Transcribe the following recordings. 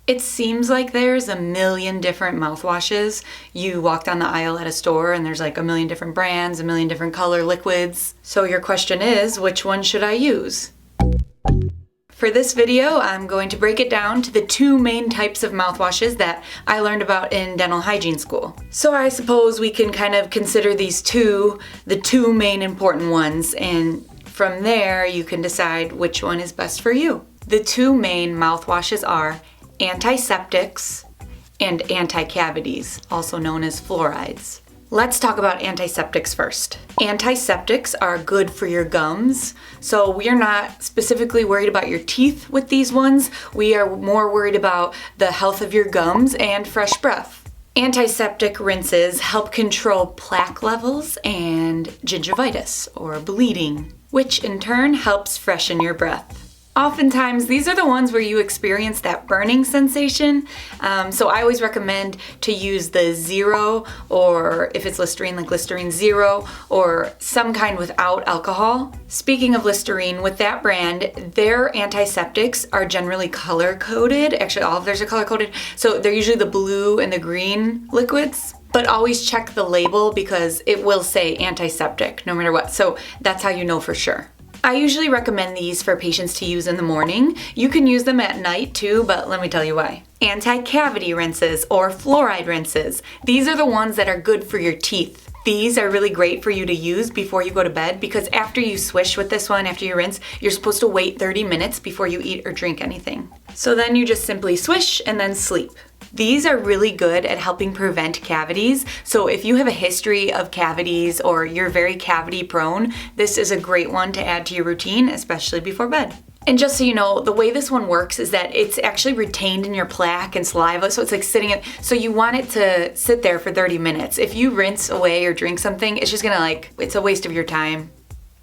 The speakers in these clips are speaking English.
It seems like there's a million different mouthwashes. You walk down the aisle at a store and there's like a million different brands, a million different color liquids. So your question is, which one should I use? For this video, I'm going to break it down to the two main types of mouthwashes that I learned about in dental hygiene school. So I suppose we can kind of consider these two the two main important ones, and from there you can decide which one is best for you. The two main mouthwashes are Antiseptics and anti-cavities, also known as fluorides. Let's talk about antiseptics first. Antiseptics are good for your gums, so we are not specifically worried about your teeth with these ones. We are more worried about the health of your gums and fresh breath. Antiseptic rinses help control plaque levels and gingivitis, or bleeding, which in turn helps freshen your breath. Oftentimes, these are the ones where you experience that burning sensation, so I always recommend to use the zero, or if it's Listerine, like Listerine Zero, or some kind without alcohol. Speaking of Listerine, with that brand, their antiseptics are generally color-coded. Actually, all of theirs are color-coded, so they're usually the blue and the green liquids. But always check the label because it will say antiseptic no matter what, so that's how you know for sure. I usually recommend these for patients to use in the morning. You can use them at night too, but let me tell you why. Anti-cavity rinses or fluoride rinses. These are the ones that are good for your teeth. These are really great for you to use before you go to bed because after you swish with this one, after you rinse, you're supposed to wait 30 minutes before you eat or drink anything. So then you just simply swish and then sleep. These are really good at helping prevent cavities, so if you have a history of cavities or you're very cavity prone, this is a great one to add to your routine, especially before bed. And just so you know, the way this one works is that it's actually retained in your plaque and saliva, so it's like sitting in, so you want it to sit there for 30 minutes. If you rinse away or drink something, it's just gonna it's a waste of your time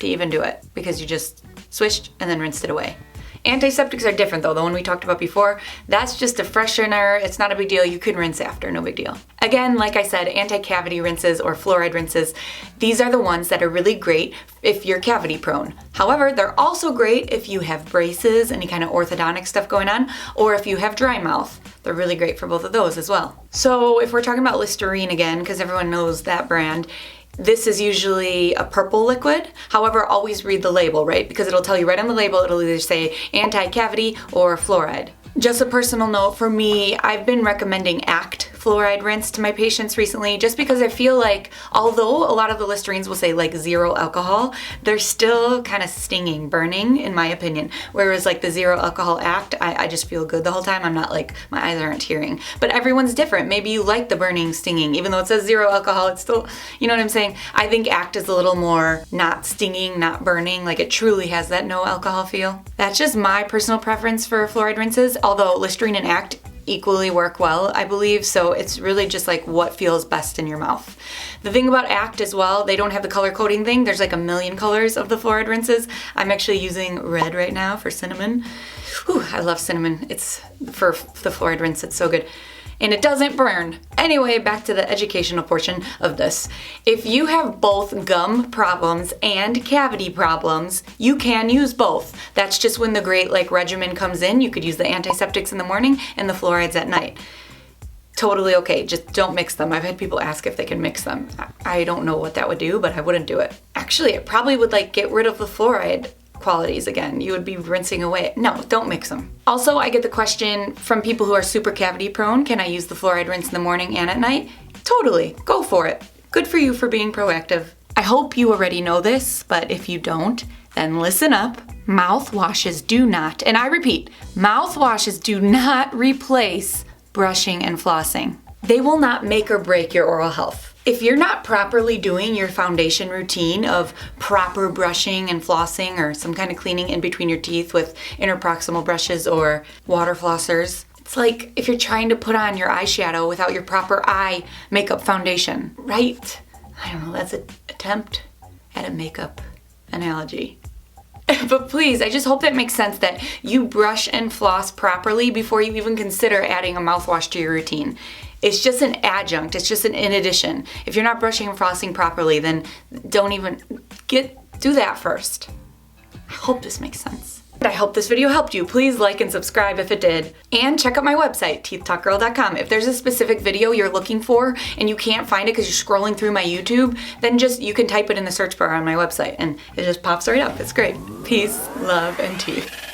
to even do it because you just swished and then rinsed it away. Antiseptics are different though, the one we talked about before. That's just a freshener, it's not a big deal, you can rinse after, no big deal. Again, like I said, anti-cavity rinses or fluoride rinses, these are the ones that are really great if you're cavity prone. However, they're also great if you have braces, any kind of orthodontic stuff going on, or if you have dry mouth. They're really great for both of those as well. So if we're talking about Listerine again, because everyone knows that brand, this is usually a purple liquid. However, always read the label, right? Because it'll tell you right on the label, it'll either say anti-cavity or fluoride. Just a personal note for me, I've been recommending ACT fluoride rinse to my patients recently just because I feel like although a lot of the Listerines will say like zero alcohol, they're still kind of stinging, burning in my opinion. Whereas like the zero alcohol ACT, I just feel good the whole time. I'm not like, my eyes aren't tearing. But everyone's different. Maybe you like the burning, stinging, even though it says zero alcohol, it's still, you know what I'm saying? I think ACT is a little more not stinging, not burning, like it truly has that no alcohol feel. That's just my personal preference for fluoride rinses, although Listerine and ACT equally work well, I believe, so it's really just like what feels best in your mouth. The thing about ACT as well, they don't have the color coding thing. There's like a million colors of the fluoride rinses. I'm actually using red right now for cinnamon. Whew, I love cinnamon. It's for the fluoride rinse, it's so good. And it doesn't burn. Anyway, back to the educational portion of this. If you have both gum problems and cavity problems, you can use both. That's just when the great regimen comes in. You could use the antiseptics in the morning and the fluorides at night. Totally okay, just don't mix them. I've had people ask if they can mix them. I don't know what that would do, but I wouldn't do it. Actually, it probably would get rid of the fluoride qualities again. You would be rinsing away. No, don't mix them. Also, I get the question from people who are super cavity prone, can I use the fluoride rinse in the morning and at night? Totally, go for it. Good for you for being proactive. I hope you already know this, but if you don't, then listen up. Mouthwashes do not, and I repeat, mouthwashes do not replace brushing and flossing. They will not make or break your oral health. If you're not properly doing your foundation routine of proper brushing and flossing or some kind of cleaning in between your teeth with interproximal brushes or water flossers, it's like if you're trying to put on your eyeshadow without your proper eye makeup foundation, right? I don't know, that's an attempt at a makeup analogy. But please, I just hope that makes sense that you brush and floss properly before you even consider adding a mouthwash to your routine. It's just an adjunct, it's just an in addition. If you're not brushing and flossing properly, then don't even do that first. I hope this makes sense. I hope this video helped you. Please like and subscribe if it did. And check out my website, teethtalkgirl.com. If there's a specific video you're looking for and you can't find it because you're scrolling through my YouTube, then you can type it in the search bar on my website and it just pops right up. It's great. Peace, love, and teeth.